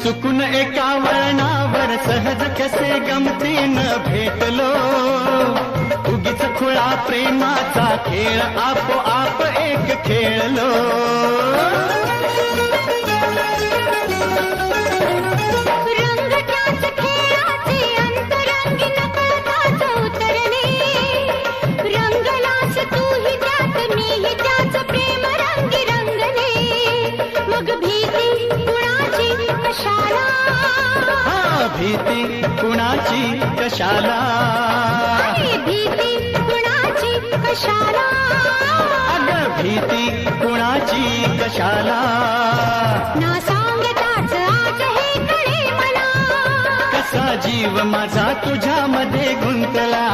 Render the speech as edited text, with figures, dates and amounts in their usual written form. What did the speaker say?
चुकून एका वळणावर सहज कसे गमतीनं भेटलो, उगीच खुळा प्रेमाचा खेळ आपोआप एक खेळलो. भीती कुणाची कशाला, भीती कुणाची कशाला, अगं भीती कुणाची कशाला. ना सांगताच आज हे कळे मला, कसा जीव माझा तुझ्यामध्ये गुंतला.